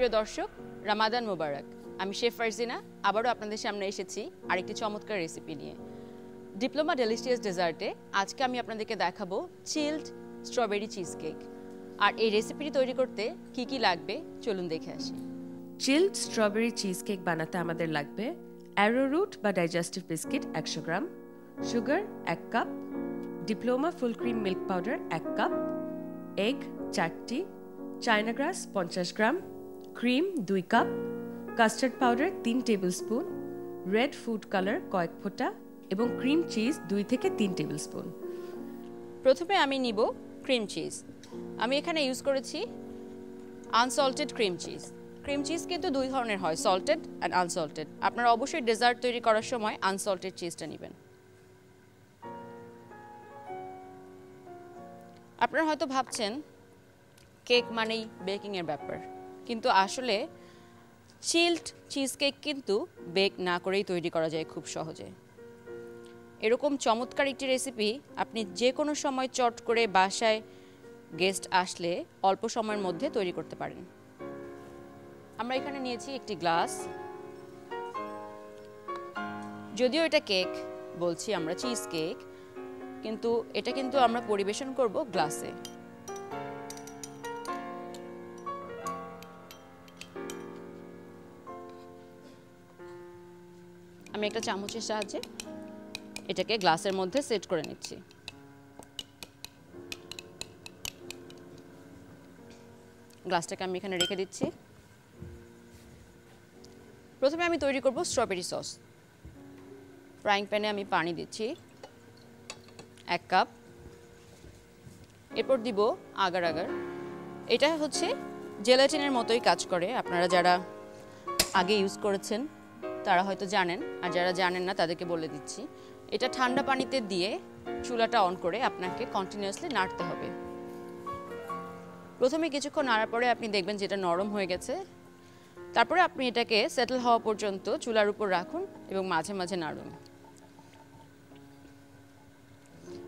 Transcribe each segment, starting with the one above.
সুপ্রিয় দর্শক, রামাদান মোবারক। আমি শেফ ফারজিনা আবারও আপনাদের সামনে এসেছি আরেকটি চমৎকার রেসিপি নিয়ে। ডিপ্লোমা ডেলিশিয়াস ডেজার্টে আজকে আমি আপনাদেরকে দেখাবো চিলড স্ট্রবেরি চিজ কেক। আর এই রেসিপিটি তৈরি করতে কি কি লাগবে চলুন দেখে আসি। চিলড স্ট্রবেরি চিজ কেক বানাতে আমাদের লাগবে অ্যারোরুট বা digestive biscuit 100 gram, sugar 1 cup, Diploma full cream milk powder 1 cup, egg 4টি, China grass 50 gram, cream 2 cup, custard powder 3 tablespoon, red food colour কয়েক ফোঁটা এবং ক্রিম চিজ 2 থেকে 3 টেবিল স্পুন। প্রথমে আমি নিব ক্রিম চিজ। আমি এখানে ইউজ করেছি unsalted cream cheese. Cream cheese কিন্তু দুই ধরনের হয়, সল্টেড অ্যান্ড আনসল্টেড। আপনারা অবশ্যই ডেজার্ট তৈরি করার সময় আনসল্টেড চিজটা নেবেন। আপনারা হয়তো ভাবছেন কেক মানেই বেকিংয়ের ব্যাপার, কিন্তু আসলে চিলড চিজ কেক কিন্তু বেক না করেই তৈরি করা যায় খুব সহজে। এরকম চমৎকার একটি রেসিপি আপনি যে কোনো সময় চট করে বাসায় গেস্ট আসলে অল্প সময়ের মধ্যে তৈরি করতে পারেন। আমরা এখানে নিয়েছি একটি গ্লাস। যদিও এটা কেক বলছি আমরা, চিজ কেক, কিন্তু এটা কিন্তু আমরা পরিবেশন করব গ্লাসে। আমি একটা চামচের সাহায্যে এটাকে গ্লাসের মধ্যে সেট করে নিচ্ছি। গ্লাসটাকে আমি এখানে রেখে দিচ্ছি। প্রথমে আমি তৈরি করব স্ট্রবেরি সস। ফ্রাইং প্যানে আমি পানি দিচ্ছি 1 কাপ। এরপর দিব আগার আগার। এটা হচ্ছে জেলাটিনের মতোই কাজ করে। আপনারা যারা আগে ইউজ করেছেন তারা হয়তো জানেন, আর যারা জানেন না তাদেরকে বলে দিচ্ছি। এটা ঠান্ডা পানিতে দিয়ে চুলাটা অন করে আপনাকে কন্টিনিউয়াসলি নাড়তে হবে। প্রথমে কিছুক্ষণ নাড়ার পরে আপনি দেখবেন যেটা নরম হয়ে গেছে। তারপরে আপনি এটাকে সেটেল হওয়া পর্যন্ত চুলার উপর রাখুন এবং মাঝে মাঝে নাড়ুন।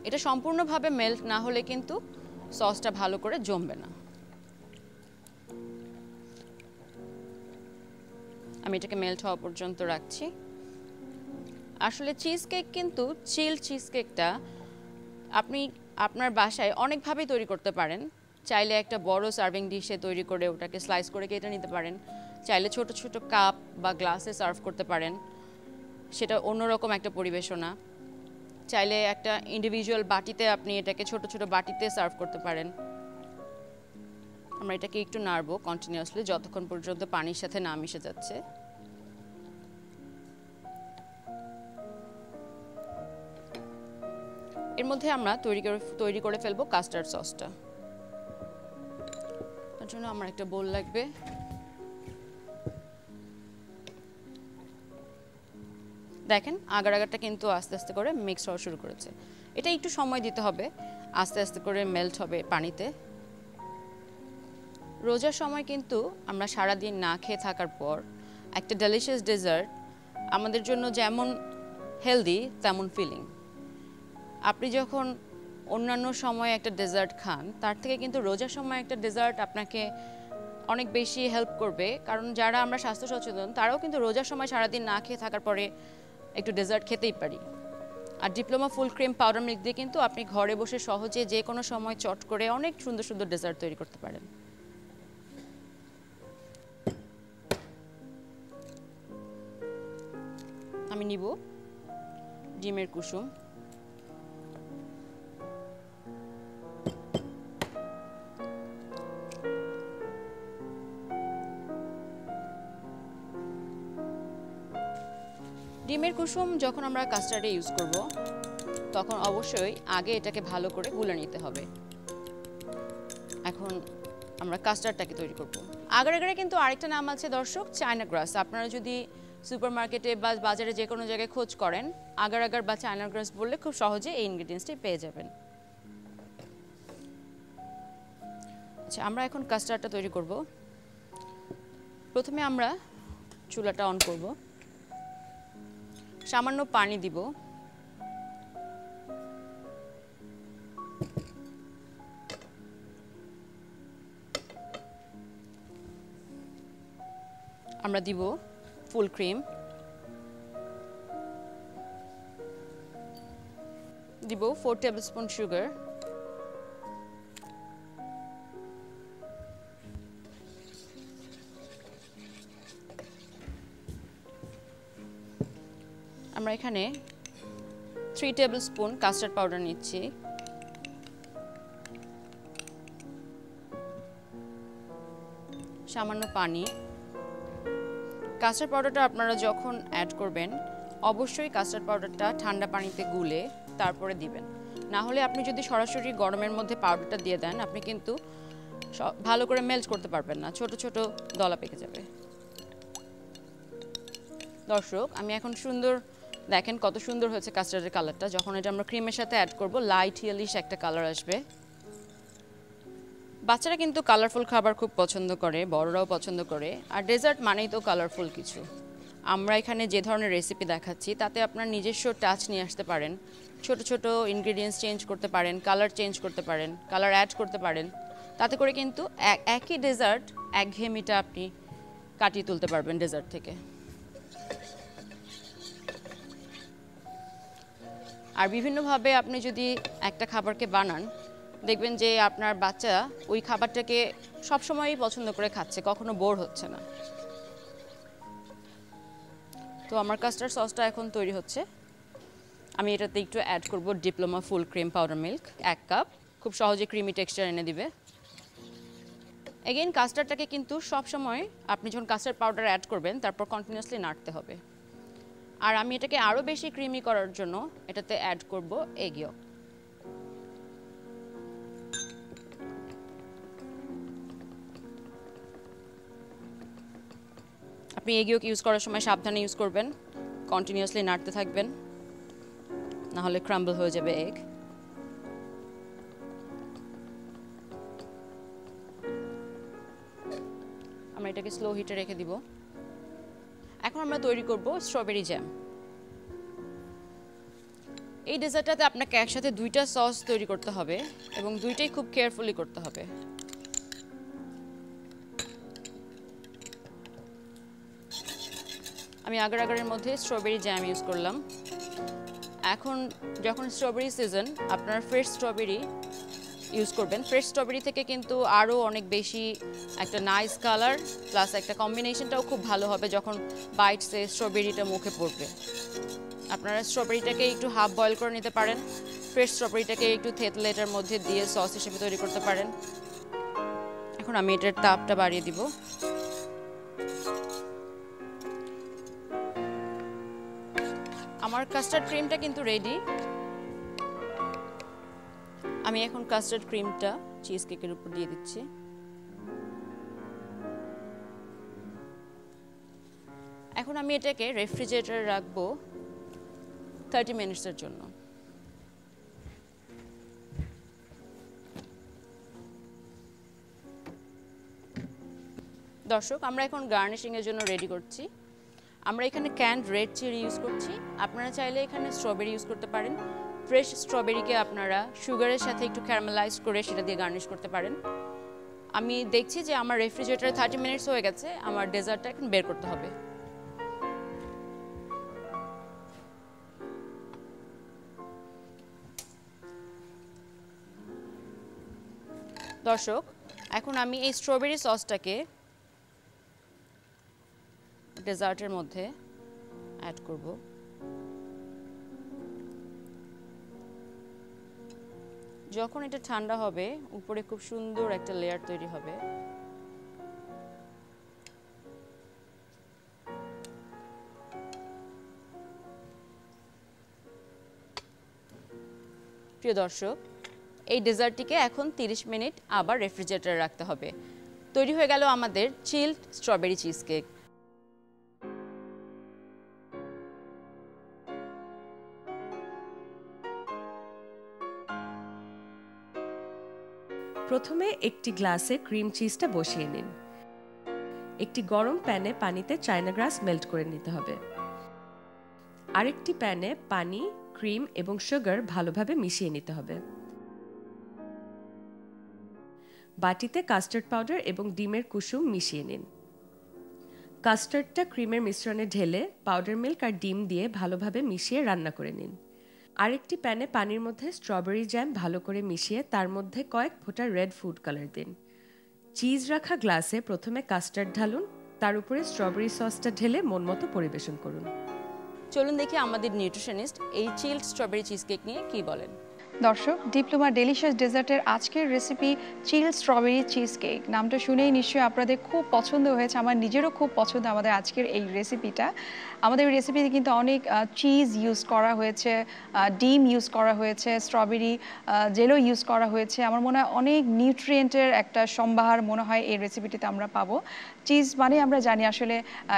এটা সম্পূর্ণভাবে মেল্ট না হলে কিন্তু সসটা ভালো করে জমবে না। আমি এটাকে মেল্ট হওয়া পর্যন্ত রাখছি। আসলে চিজ কেক কিন্তু চিল চিজ কেকটা আপনি আপনার বাসায় অনেকভাবেই তৈরি করতে পারেন। চাইলে একটা বড় সার্ভিং ডিশে তৈরি করে ওটাকে স্লাইস করে কেটে নিতে পারেন। চাইলে ছোট ছোট কাপ বা গ্লাসে সার্ভ করতে পারেন, সেটা অন্যরকম একটা পরিবেশনা। চাইলে একটা ইন্ডিভিজুয়াল বাটিতে আপনি এটাকে ছোট ছোট বাটিতে সার্ভ করতে পারেন। আমরা এটাকে একটু নাড়বো কন্টিনিউয়াসলি যতক্ষণ পর্যন্ত পানির সাথে না মিশে যাচ্ছে। এর মধ্যে আমরা তৈরি করে ফেলবো কাস্টার্ড সসটা। তার জন্য আমার একটা বোল লাগবে। দেখেন আগার আগারটা কিন্তু আস্তে আস্তে করে মিক্স হওয়া শুরু করেছে। এটা একটু সময় দিতে হবে, আস্তে আস্তে করে মেল্ট হবে পানিতে। রোজার সময় কিন্তু আমরা সারাদিন না খেয়ে থাকার পর একটা ডেলিশিয়াস ডেজার্ট আমাদের জন্য যেমন হেলদি তেমন ফিলিং। আপনি যখন অন্যান্য সময় একটা ডেজার্ট খান তার থেকে কিন্তু রোজার সময় একটা ডেজার্ট আপনাকে অনেক বেশি হেল্প করবে। কারণ যারা আমরা স্বাস্থ্য সচেতন তারাও কিন্তু রোজার সময় সারাদিন না খেয়ে থাকার পরে একটু ডেজার্ট খেতেই পারি। আর diploma full cream powder milk দিয়ে কিন্তু আপনি ঘরে বসে সহজে যে কোনো সময় চট করে অনেক সুন্দর সুন্দর ডেজার্ট তৈরি করতে পারেন। আমি নিব ডিমের কুসুম। ডিমের কুসুম যখন আমরা কাস্টার্ডে ইউজ করব তখন অবশ্যই আগে এটাকে ভালো করে গুলে নিতে হবে। এখন আমরা কাস্টার্ডটাকে তৈরি করব। আগার আগারে কিন্তু আরেকটা নাম আছে দর্শক, চায়না গ্রাস। আপনারা যদি সুপারমার্কেটে বা বাজারে যে কোনো জায়গায় খোঁজ করেন আগার আগার বা চায়না গ্রাস বললে খুব সহজে এই ইনগ্রেডিয়েন্টসটি পেয়ে যাবেন। আচ্ছা, আমরা এখন কাস্টার্ডটা তৈরি করব। প্রথমে আমরা চুলাটা অন করব, সামান্য পানি দিব। আমরা দিব ফুল ক্রিম, দিব 4 টেবিলস্পুন সুগার, আমরা এখানে 3 টেবিলস্পুন কাস্টার্ড পাউডার নিচ্ছি, সামান্য পানি। কাস্টার্ড পাউডারটা আপনারা যখন অ্যাড করবেন অবশ্যই কাস্টার্ড পাউডারটা ঠান্ডা পানিতে গুলে তারপরে দিবেন, না হলে আপনি যদি সরাসরি গরমের মধ্যে পাউডারটা দিয়ে দেন আপনি কিন্তু ভালো করে মেল্ট করতে পারবেন না, ছোট ছোট দলা পেকে যাবে। দর্শক, আমি এখন সুন্দর, দেখেন কত সুন্দর হয়েছে কাস্টার্ডের কালারটা। যখন এটা আমরা ক্রিমের সাথে অ্যাড করব লাইট ইয়েলিশ একটা কালার আসবে। বাচ্চারা কিন্তু কালারফুল খাবার খুব পছন্দ করে, বড়রাও পছন্দ করে, আর ডেজার্ট মানেই তো কালারফুল কিছু। আমরা এখানে যে ধরনের রেসিপি দেখাচ্ছি তাতে আপনার নিজস্ব টাচ নিয়ে আসতে পারেন, ছোট ছোট ইনগ্রেডিয়েন্টস চেঞ্জ করতে পারেন, কালার চেঞ্জ করতে পারেন, কালার অ্যাড করতে পারেন। তাতে করে কিন্তু একই ডেজার্ট একঘেয়েমিটা আপনি কাটিয়ে তুলতে পারবেন ডেজার্ট থেকে। আর বিভিন্নভাবে আপনি যদি একটা খাবারকে বানান দেখবেন যে আপনার বাচ্চা ওই খাবারটাকে সবসময়ই পছন্দ করে খাচ্ছে, কখনো বোর হচ্ছে না। তো আমার কাস্টার্ড সসটা এখন তৈরি হচ্ছে। আমি এটাতে একটু অ্যাড করব diploma full cream powder milk 1 cup, খুব সহজে ক্রিমি টেক্সচার এনে দিবে। এগেইন কাস্টার্ডটাকে কিন্তু সবসময় আপনি যখন কাস্টার্ড পাউডার অ্যাড করবেন তারপর কন্টিনিউয়াসলি নাড়তে হবে। আর আমি এটাকে আরও বেশি ক্রিমি করার জন্য এটাতে অ্যাড করব এগ ইয়ক। আপনি এগ ইয়ক ইউজ করার সময় সাবধানে ইউজ করবেন, কন্টিনিউয়াসলি নাড়তে থাকবেন, না হলে ক্রাম্বল হয়ে যাবে এগ। আমরা এটাকে স্লো হিটে রেখে দিব। এখন আমরা তৈরি করব স্ট্রবেরি জ্যাম। এই ডেজার্টটাতে আপনাকে একসাথে 2টা সস তৈরি করতে হবে এবং 2টাই খুব কেয়ারফুলি করতে হবে। আমি আগারের মধ্যে স্ট্রবেরি জ্যাম ইউজ করলাম। এখন যখন স্ট্রবেরি সিজন, আপনারা ফ্রেশ স্ট্রবেরি ইউজ করবেন। ফ্রেশ স্ট্রবেরি থেকে কিন্তু আরও অনেক বেশি একটা নাইস কালার প্লাস একটা কম্বিনেশনটাও খুব ভালো হবে যখন বাইটসে স্ট্রবেরিটা মুখে পড়বে। আপনারা স্ট্রবেরিটাকে একটু হাফ বয়েল করে নিতে পারেন, ফ্রেশ স্ট্রবেরিটাকে একটু থেতলে এটার মধ্যে দিয়ে সস হিসেবে তৈরি করতে পারেন। এখন আমি এটার তাপটা বাড়িয়ে দিব। আমার কাস্টার্ড ক্রিমটা কিন্তু রেডি। আমি এখন কাস্টার্ড ক্রিমটা চিজ কেকের উপর দিয়ে দিচ্ছি। এখন আমি এটাকে রেফ্রিজারেটরে রাখবো 30 মিনিটসের জন্য। দর্শক, আমরা এখন গার্নিশিংয়ের জন্য রেডি করছি। আমরা এখানে ক্যান্ড রেড চিলি ইউজ করছি। আপনারা চাইলে এখানে স্ট্রবেরি ইউজ করতে পারেন। ফ্রেশ স্ট্রবেরিকে আপনারা সুগারের সাথে একটু ক্যারামেলাইজ করে সেটা দিয়ে গার্নিশ করতে পারেন। আমি দেখছি যে আমার রেফ্রিজারেটরে 30 মিনিটস হয়ে গেছে, আমার ডেজার্টটা এখন বের করতে হবে। দর্শক, এখন আমি এই স্ট্রবেরি সসটাকে ডেজার্টের মধ্যে অ্যাড করব। যখন এটা ঠান্ডা হবে উপরে খুব সুন্দর একটা লেয়ার তৈরি হবে। প্রিয় দর্শক, এই ডেজার্টটিকে এখন 30 মিনিট আবার রেফ্রিজারেটরে রাখতে হবে। তৈরি হয়ে গেল আমাদের চিলড স্ট্রবেরি চিজ কেক। প্রথমে একটি গ্লাসে ক্রিম চিজটা বসিয়ে নিন। একটি গরম প্যানে পানিতে চায়না গ্রাস মেল্ট করে নিতে হবে। আরেকটি প্যানে পানি, ক্রিম এবং সুগার ভালোভাবে মিশিয়ে নিতে হবে। বাটিতে কাস্টার্ড পাউডার এবং ডিমের কুসুম মিশিয়ে নিন। কাস্টার্ডটা ক্রিমের মিশ্রণে ঢেলে পাউডার মিল্ক আর ডিম দিয়ে ভালোভাবে মিশিয়ে রান্না করে নিন। আরেকটি প্যানে পানির মধ্যে স্ট্রবেরি জ্যাম ভালো করে মিশিয়ে তার মধ্যে কয়েক ফোঁটা রেড ফুড কালার দিন। চিজ রাখা গ্লাসে প্রথমে কাস্টার্ড ঢালুন, তার উপরে স্ট্রবেরি সসটা ঢেলে মন মতো পরিবেশন করুন। চলুন দেখি আমাদের নিউট্রিশনিস্ট এই চিলড স্ট্রবেরি চিজ কেক নিয়ে কি বলেন। দর্শক, ডিপ্লোমা ডেলিশিয়াস ডেজার্টের আজকের রেসিপি চিলড স্ট্রবেরি চিজ কেক। নামটা শুনেই নিশ্চয়ই আপনাদের খুব পছন্দ হয়েছে, আমার নিজেরও খুব পছন্দ আমাদের আজকের এই রেসিপিটা। আমাদের এই রেসিপিতে কিন্তু অনেক চিজ ইউজ করা হয়েছে, ডিম ইউজ করা হয়েছে, স্ট্রবেরি জেলও ইউজ করা হয়েছে। আমার মনে হয় অনেক নিউট্রিয়েন্টের একটা সম্ভার মনে হয় এই রেসিপিটিতে আমরা পাবো। চিজ মানে আমরা জানি আসলে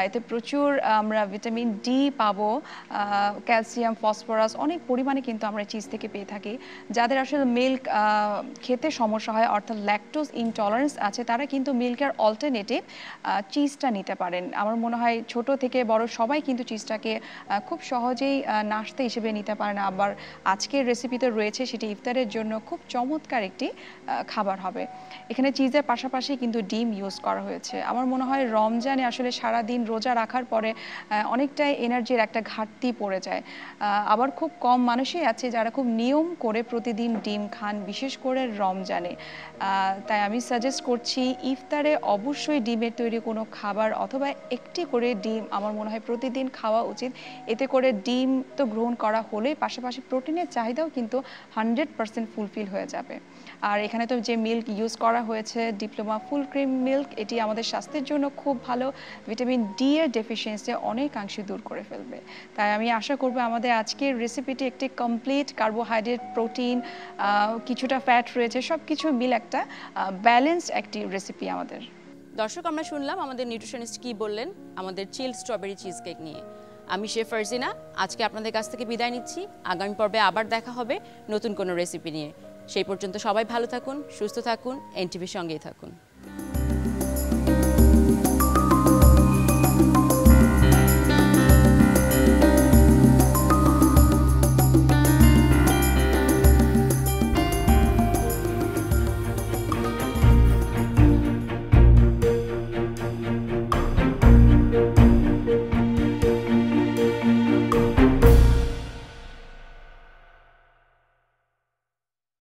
এতে প্রচুর আমরা ভিটামিন ডি পাবো, ক্যালসিয়াম, ফসফরাস অনেক পরিমাণে কিন্তু আমরা চিজ থেকে পেয়ে থাকি। যাদের আসলে মিল্ক খেতে সমস্যা হয় অর্থাৎ ল্যাকটোজ ইনটলারেন্স আছে, তারা কিন্তু মিল্কের অল্টারনেটিভ চিজটা নিতে পারেন। আমার মনে হয় ছোট থেকে বড় সবাই কিন্তু চিজটাকে খুব সহজেই নাস্তা হিসেবে নিতে পারেন। আবার আজকের রেসিপিতে রয়েছে সেটি ইফতারের জন্য খুব চমৎকার একটি খাবার হবে। এখানে চিজের পাশাপাশি কিন্তু ডিম ইউজ করা হয়েছে। আমার মনে হয় রমজানে আসলে সারাদিন রোজা রাখার পরে অনেকটাই এনার্জির একটা ঘাটতি পড়ে যায়। আবার খুব কম মানুষই আছে যারা খুব নিয়ম করে প্রতিদিন ডিম খান, বিশেষ করে রমজানে। তাই আমি সাজেস্ট করছি ইফতারে অবশ্যই ডিমের তৈরি কোনো খাবার অথবা একটি করে ডিম আমার মনে হয় প্রতিদিন খাওয়া উচিত। এতে করে ডিম তো গ্রহণ করা হলেই পাশাপাশি প্রোটিনের চাহিদাও কিন্তু 100% ফুলফিল হয়ে যাবে। আর এখানে তো যে মিল্ক ইউজ করা হয়েছে ডিপ্লোমা ফুল ক্রিম মিল্ক, এটি আমাদের স্বাস্থ্যের জন্য খুব ভালো, ভিটামিন ডি এর ডেফিসিয়েন্সি অনেকাংশে দূর করে ফেলবে। তাই আমি আশা করব আমাদের আজকের রেসিপিটি একটি কমপ্লিট কার্বোহাইড্রেট, প্রোটিন, কিছুটা ফ্যাট রয়েছে, সব কিছু মিল একটা ব্যালেন্সড একটি রেসিপি আমাদের। দর্শক, আমরা শুনলাম আমাদের নিউট্রিশনিস্ট কি বললেন আমাদের চিলড স্ট্রবেরি চিজ কেক নিয়ে। আমি শেফ ফারজিনা আজকে আপনাদের কাছ থেকে বিদায় নিচ্ছি। আগামী পর্বে আবার দেখা হবে নতুন কোনো রেসিপি নিয়ে। সেই পর্যন্ত সবাই ভালো থাকুন, সুস্থ থাকুন, এনটিভির সঙ্গেই থাকুন।